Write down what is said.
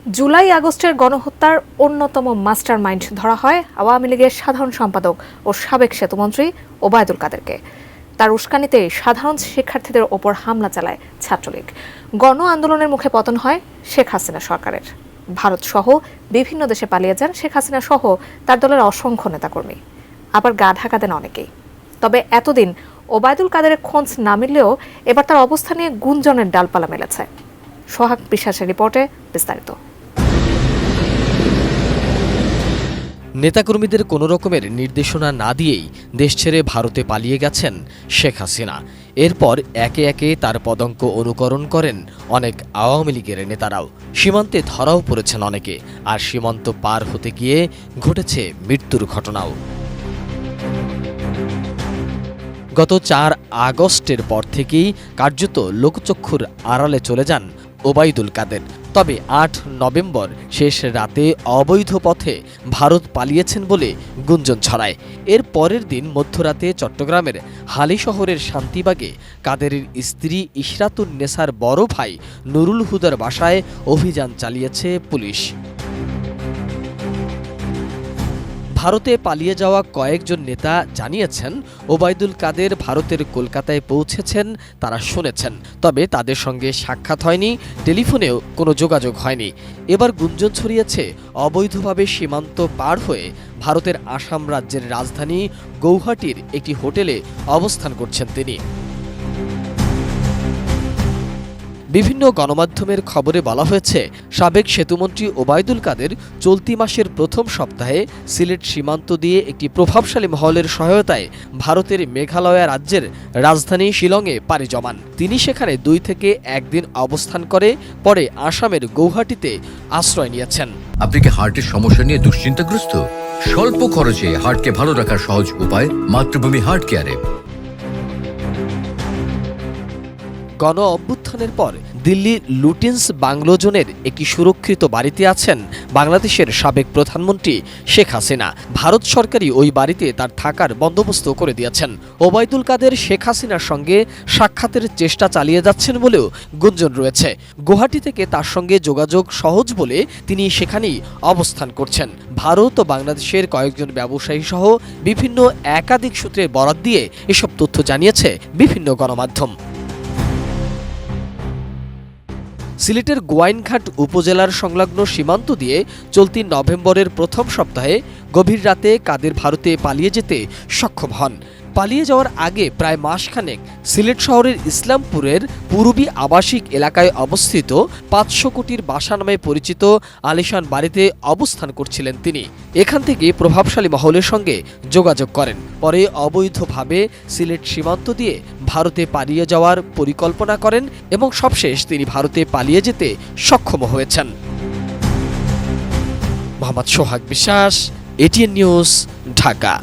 জুলাই আগস্টের গণহত্যার অন্যতম মাস্টারমাইন্ড ধরা হয় আওয়ামী লীগের সাধারণ সম্পাদক ও সাবেক সেতুমন্ত্রী ওবায়দুল কাদেরকে। তার উস্কানিতে সাধারণ শিক্ষার্থীদের ওপর হামলা চালায় ছাত্রলীগ। গণ আন্দোলনের মুখে পতন হয় শেখ হাসিনা সরকারের। ভারত সহ বিভিন্ন দেশে পালিয়ে যান শেখ হাসিনা সহ তার দলের অসংখ্য নেতাকর্মী। আবার গা ঢাকা দেন অনেকেই। তবে এতদিন ওবায়দুল কাদেরের খোঁজ না মিললেও এবার তার অবস্থা নিয়ে গুঞ্জনের ডালপালা মেলেছে। সোহাগ বিশ্বাসের রিপোর্টে বিস্তারিত। নেতাকর্মীদের কোনো রকমের নির্দেশনা না দিয়েই দেশ ছেড়ে ভারতে পালিয়ে গেছেন শেখ হাসিনা। এরপর একে একে তার পদাঙ্ক অনুকরণ করেন অনেক আওয়ামী লীগের নেতারাও। সীমান্তে ধরাও পড়েছেন অনেকে, আর সীমান্ত পার হতে গিয়ে ঘটেছে মৃত্যুর ঘটনাও। গত ৪ আগস্টের পর থেকেই কার্যত লোকচক্ষুর আড়ালে চলে যান ওবায়দুল কাদের। তবে ৮ নভেম্বর শেষ রাতে অবৈধ পথে ভারত পালিয়েছেন বলে গুঞ্জন ছড়ায়। এর পরের দিন মধ্যরাতে চট্টগ্রামের হালি শহরের শান্তিবাগে কাদেরের স্ত্রী ইশরাতুন নেসার বড় ভাই নুরুল হুদার বাসায় অভিযান চালিয়েছে পুলিশ। ভারতে পালিয়ে যাওয়া কয়েকজন নেতা জানিয়েছেন, ওবায়দুল কাদের ভারতের কলকাতায় পৌঁছেছেন তারা শুনেছেন, তবে তাদের সঙ্গে সাক্ষাৎ হয়নি, টেলিফোনেও কোনো যোগাযোগ হয়নি। এবার গুঞ্জন ছড়িয়েছে অবৈধভাবে সীমান্ত পার হয়ে ভারতের আসাম রাজ্যের রাজধানী গৌহাটির একটি হোটেলে অবস্থান করছেন তিনি। বিভিন্ন গণমাধ্যমের খবরে বলা হয়েছে, সাবেক সেতুমন্ত্রী ওবায়দুল কাদের চলতি মাসের প্রথম সপ্তাহে সিলেট সীমান্ত দিয়ে একটি প্রভাবশালী মহলের সহায়তায় ভারতের মেঘালয় রাজ্যের রাজধানী শিলংয়ে পাড়ি জমান। তিনি সেখানে 2 থেকে 1 দিন অবস্থান করে পরে আসামের গৌহাটিতে আশ্রয় নিয়েছেন। আপনি কি হার্টের সমস্যা নিয়ে দুশ্চিন্তাগ্রস্ত? স্বল্প খরচে হার্টকে ভালো রাখার সহজ উপায় মাতৃভূমি হার্ট কেয়ারে। গণ অভ্যুত্থানের পর দিল্লি লুটিন্স বাংলো জোনের একটি সুরক্ষিত বাড়িতে আছেন বাংলাদেশের সাবেক প্রধানমন্ত্রী শেখ হাসিনা। ভারত সরকারই ওই বাড়িতে তার থাকার বন্দোবস্ত করে দিয়েছেন। ওবায়দুল কাদের শেখ হাসিনার সঙ্গে সাক্ষাতের চেষ্টা চালিয়ে যাচ্ছেন বলেও গুঞ্জন রয়েছে। গুয়াহাটি থেকে তার সঙ্গে যোগাযোগ সহজ বলে তিনি সেখানেই অবস্থান করছেন। ভারত ও বাংলাদেশের কয়েকজন ব্যবসায়ী সহ বিভিন্ন একাধিক সূত্রের বরাত দিয়ে এসব তথ্য জানিয়েছে বিভিন্ন গণমাধ্যম। সিলেটের গোয়াইনঘাট উপজেলার সংলগ্ন সীমান্ত দিয়ে চলতি নভেম্বরের প্রথম সপ্তাহে গভীর রাতে কাদের ভারতে পালিয়ে যেতে সক্ষম হন। পালিয়ে যাওয়ার আগে প্রায় মাসখানেক সিলেট শহরের ইসলামপুরের পূর্বী আবাসিক এলাকায় অবস্থিত ৫০০ কোটির বাসা নামে পরিচিত আলিশান বাড়িতে অবস্থান করছিলেন তিনি। এখান থেকে প্রভাবশালী মহলের সঙ্গে যোগাযোগ করেন। পরে অবৈধভাবে সিলেট সীমান্ত দিয়ে ভারতে পালিয়ে যাওয়ার পরিকল্পনা করেন এবং সবশেষ তিনি ভারতে পালিয়ে যেতে সক্ষম হয়েছেন। মোহাম্মদ সোহাগ বিশ্বাস, এটিএন নিউজ, ঢাকা।